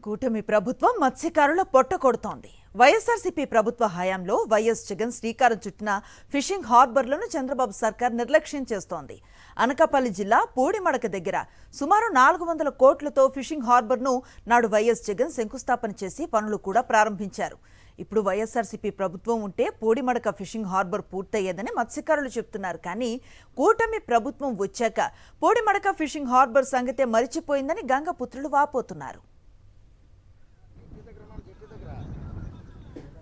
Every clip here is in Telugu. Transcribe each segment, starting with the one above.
కూటమి ప్రభుత్వం మత్స్యకారుల పొట్ట కొడుతోంది. వైఎస్ఆర్సీపీ ప్రభుత్వ హయాంలో వైఎస్ జగన్ శ్రీకారం చుట్టిన ఫిషింగ్ హార్బర్లను చంద్రబాబు సర్కార్ నిర్లక్ష్యం చేస్తోంది. అనకాపల్లి జిల్లా పూడిమడక దగ్గర సుమారు 400 కోట్లతో ఫిషింగ్ హార్బర్ను నాడు వైఎస్ జగన్ శంకుస్థాపన చేసి పనులు కూడా ప్రారంభించారు. ఇప్పుడు వైఎస్ఆర్సీపీ ప్రభుత్వం ఉంటే పూడిమడక ఫిషింగ్ హార్బర్ పూర్తయ్యేదని మత్స్యకారులు చెబుతున్నారు. కానీ కూటమి ప్రభుత్వం వచ్చాక పూడిమడక ఫిషింగ్ హార్బర్ సంగతే మరిచిపోయిందని గంగపుత్రులు వాపోతున్నారు.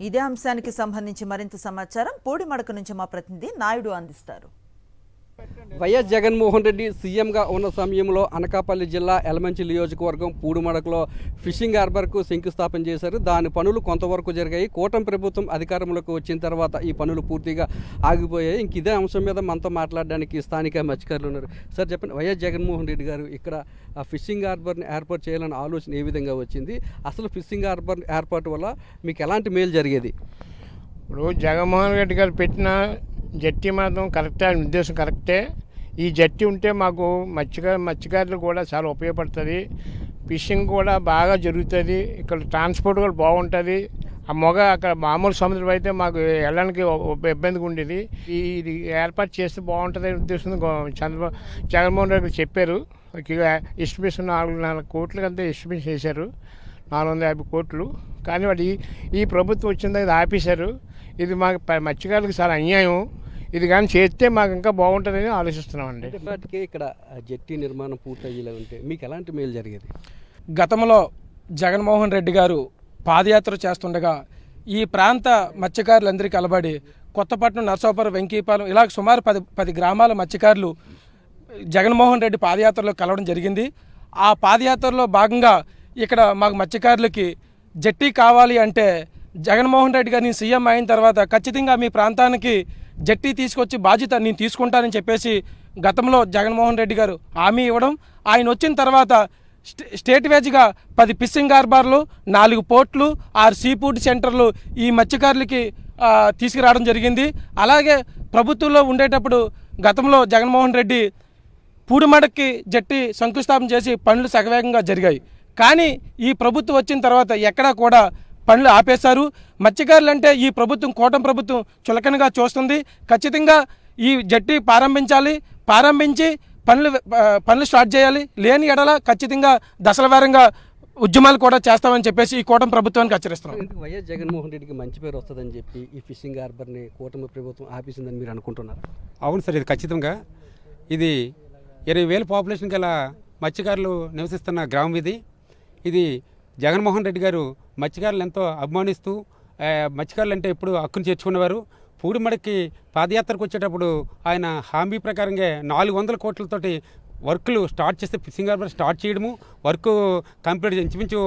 ఇదే అంశానికి సంబంధించి మరింత సమాచారం పూడిమడక నుంచి మా ప్రతినిధి నాయుడు అందిస్తారు. వైఎస్ జగన్మోహన్ రెడ్డి సీఎంగా ఉన్న సమయంలో అనకాపల్లి జిల్లా ఎలమంచి నియోజకవర్గం పూడిమడకలో ఫిషింగ్ హార్బర్కు శంకుస్థాపన చేశారు. దాని పనులు కొంతవరకు జరిగాయి. కూటమి ప్రభుత్వం అధికారంలోకి వచ్చిన తర్వాత ఈ పనులు పూర్తిగా ఆగిపోయాయి. ఇంక ఇదే అంశం మీద మనతో మాట్లాడడానికి స్థానిక మత్స్యకారులు ఉన్నారు. సార్ చెప్పండి, వైఎస్ జగన్మోహన్ రెడ్డి గారు ఇక్కడ ఫిషింగ్ హార్బర్ని ఏర్పాటు చేయాలనే ఆలోచన ఏ విధంగా వచ్చింది? అసలు ఫిషింగ్ హార్బర్ ఏర్పాటు వల్ల మీకు ఎలాంటి మేలు జరిగేది? ఇప్పుడు జగన్మోహన్ రెడ్డి గారు పెట్టిన జట్టి మాత్రం కరెక్టే, ఉద్దేశం కరెక్టే. ఈ జట్టి ఉంటే మాకు మత్స్యకారులు కూడా చాలా ఉపయోగపడుతుంది. ఫిషింగ్ కూడా బాగా జరుగుతుంది. ఇక్కడ ట్రాన్స్పోర్ట్ కూడా బాగుంటుంది. అక్కడ మామూలు సముద్రం అయితే మాకు వెళ్ళడానికి ఇబ్బందిగా ఉండేది. ఇది ఏర్పాటు చేస్తే బాగుంటుంది అనే ఉద్దేశం జగన్మోహన్ రెడ్డి చెప్పారు. ఎస్టిమేషన్ 400 కోట్లకంతా ఎస్టిమేషన్ చేశారు, 450 కోట్లు. కానీ వాటి ఈ ప్రభుత్వం వచ్చిన దగ్గర ఆపేశారు. ఇది మాకు మత్స్యకారులకు చాలా అన్యాయం. ఇది కానీ చేస్తే మాకు ఇంకా బాగుంటుందని ఆలోచిస్తున్నామండి. ఇప్పటికే ఇక్కడ జట్టి నిర్మాణం పూర్తయ్యేలా ఉంటే మీకు ఎలాంటి మేలు జరిగేది? గతంలో జగన్మోహన్ రెడ్డి గారు పాదయాత్ర చేస్తుండగా ఈ ప్రాంత మత్స్యకారులందరికీ కలబడి కొత్తపట్నం, నర్సాపురం, వెంకీపాలెం ఇలా సుమారు 10 గ్రామాల మత్స్యకారులు జగన్మోహన్ రెడ్డి పాదయాత్రలో కలవడం జరిగింది. ఆ పాదయాత్రలో భాగంగా ఇక్కడ మాకు మత్స్యకారులకి జట్టి కావాలి అంటే జగన్మోహన్ రెడ్డి గారిని సీఎం అయిన తర్వాత ఖచ్చితంగా మీ ప్రాంతానికి జట్టి తీసుకొచ్చి బాధ్యత నేను తీసుకుంటానని చెప్పేసి గతంలో జగన్మోహన్ రెడ్డి గారు హామీ ఇవ్వడం, ఆయన వచ్చిన తర్వాత స్టేట్ వేజ్గా 10 ఫిషింగ్ హార్బర్లు, 4 పోర్ట్లు, 6 సీ ఫుడ్ సెంటర్లు ఈ మత్స్యకారులకి తీసుకురావడం జరిగింది. అలాగే ప్రభుత్వంలో ఉండేటప్పుడు గతంలో జగన్మోహన్ రెడ్డి పూడిమడక్కి జట్టి శంకుస్థాపన చేసి పనులు సగవేగంగా జరిగాయి. కానీ ఈ ప్రభుత్వం వచ్చిన తర్వాత ఎక్కడా కూడా పనులు ఆపేశారు. మత్స్యకారులు అంటే ఈ ప్రభుత్వం, కూటమి ప్రభుత్వం చులకనగా చూస్తుంది. ఖచ్చితంగా ఈ జట్టి ప్రారంభించి పనులు స్టార్ట్ చేయాలి. లేని ఎడల ఖచ్చితంగా దశల వారంగా ఉద్యమాలు కూడా చేస్తామని చెప్పేసి ఈ కూటమి ప్రభుత్వానికి హెచ్చరిస్తున్నాం. వైఎస్ జగన్మోహన్ రెడ్డికి మంచి పేరు వస్తుందని చెప్పి ఈ ఫిషింగ్ హార్బర్ని కూటమి ప్రభుత్వం ఆపేసిందని మీరు అనుకుంటున్నారు? అవును సార్, ఇది ఖచ్చితంగా. ఇది 20,000 పాపులేషన్ గల మత్స్యకారులు నివసిస్తున్న గ్రామం. ఇది జగన్మోహన్ రెడ్డి గారు మత్స్యకారులు ఎంతో అభిమానిస్తూ మత్స్యకారులు అంటే ఎప్పుడు హక్కును చేర్చుకునేవారు. పూడిమడకి పాదయాత్రకు వచ్చేటప్పుడు ఆయన హామీ ప్రకారంగా 400 కోట్లతోటి వర్క్లు స్టార్ట్ చేస్తే ఫిషింగ్ హార్బర్ స్టార్ట్ చేయడము, వర్క్ కంప్లీట్ ఇంచుమించు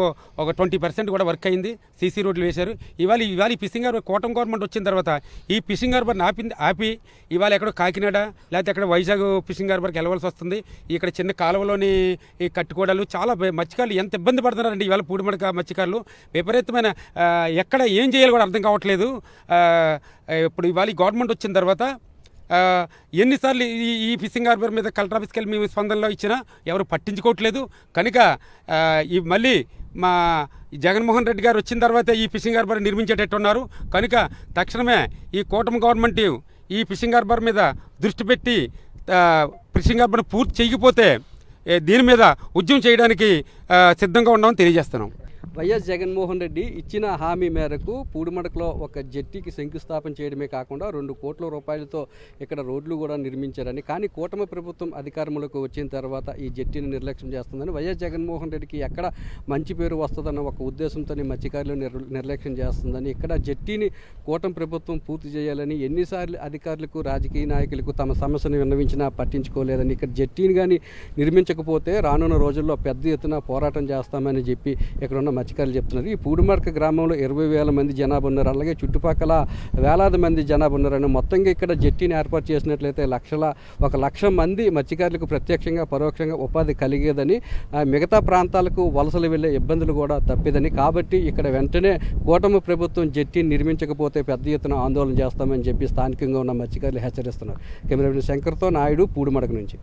ఒక 20% కూడా వర్క్ అయింది. సీసీ రోడ్లు వేశారు. ఇవాళ ఈ ఫిషింగ్ హార్బర్ కూటమి గవర్నమెంట్ వచ్చిన తర్వాత ఈ ఫిషింగ్ హార్బర్ని ఆపి ఇవాళ ఎక్కడో కాకినాడ లేకపోతే ఎక్కడ వైజాగ్ ఫిషింగ్ హార్బర్కి వెళ్ళవలసి వస్తుంది. ఇక్కడ చిన్న కాలువలోని ఈ కట్టుకోవడాలు చాలా మత్స్యకారులు ఎంత ఇబ్బంది పడుతున్నారండి. ఇవాళ పూడిమడక మత్స్యకారులు విపరీతమైన ఎక్కడ ఏం చేయాలో కూడా అర్థం కావట్లేదు. ఇప్పుడు ఇవాళ గవర్నమెంట్ వచ్చిన తర్వాత ఎన్నిసార్లు ఈ ఫిషింగ్ హార్బర్ మీద కలెక్టర్ ఆఫీస్కి వెళ్ళి మేము స్పందనలో ఇచ్చినా ఎవరు పట్టించుకోవట్లేదు. కనుక ఈ మళ్ళీ మా జగన్మోహన్ రెడ్డి గారు వచ్చిన తర్వాత ఈ ఫిషింగ్ హార్బర్ నిర్మించేటట్టున్నారు. కనుక తక్షణమే ఈ కూటమి గవర్నమెంట్ ఈ ఫిషింగ్ హార్బర్ మీద దృష్టి పెట్టి ఫిషింగ్ హార్బర్ పూర్తి చేయకపోతే దీని మీద ఉద్యమం చేయడానికి సిద్ధంగా ఉన్నామని తెలియజేస్తున్నాం. వైఎస్ జగన్మోహన్ రెడ్డి ఇచ్చిన హామీ మేరకు పూడిమడకలో ఒక జట్టికి శంకుస్థాపన చేయడమే కాకుండా 2 కోట్ల రూపాయలతో ఇక్కడ రోడ్లు కూడా నిర్మించారని, కానీ కూటమి ప్రభుత్వం అధికారంలోకి వచ్చిన తర్వాత ఈ జట్టిని నిర్లక్ష్యం చేస్తుందని, వైఎస్ జగన్మోహన్ రెడ్డికి ఎక్కడ మంచి పేరు వస్తుందన్న ఒక ఉద్దేశంతో మత్స్యకారులు నిర్లక్ష్యం చేస్తుందని, ఇక్కడ జట్టిని కూటమి ప్రభుత్వం పూర్తి చేయాలని ఎన్నిసార్లు అధికారులకు, రాజకీయ నాయకులకు తమ సమస్యను విన్నవించినా పట్టించుకోలేదని, ఇక్కడ జట్టిని కానీ నిర్మించకపోతే రానున్న రోజుల్లో పెద్ద ఎత్తున పోరాటం చేస్తామని చెప్పి ఇక్కడ ఉన్న మత్స్యకారులు చెప్తున్నారు. ఈ పూడిమడక గ్రామంలో 20,000 మంది జనాభా ఉన్నారు. అలాగే చుట్టుపక్కల వేలాది మంది జనాభా ఉన్నారని, మొత్తంగా ఇక్కడ జట్టీని ఏర్పాటు చేసినట్లయితే 1,00,000 మంది మత్స్యకారులకు ప్రత్యక్షంగా పరోక్షంగా ఉపాధి కలిగేదని, మిగతా ప్రాంతాలకు వలసలు వెళ్ళే ఇబ్బందులు కూడా తప్పేదని, కాబట్టి ఇక్కడ వెంటనే కూటమి ప్రభుత్వం జట్టీని నిర్మించకపోతే పెద్ద ఎత్తున ఆందోళన చేస్తామని చెప్పి స్థానికంగా ఉన్న మత్స్యకారులు హెచ్చరిస్తున్నారు. కెమెరామెన్ శంకర్తో నాయుడు, పూడిమడక నుంచి.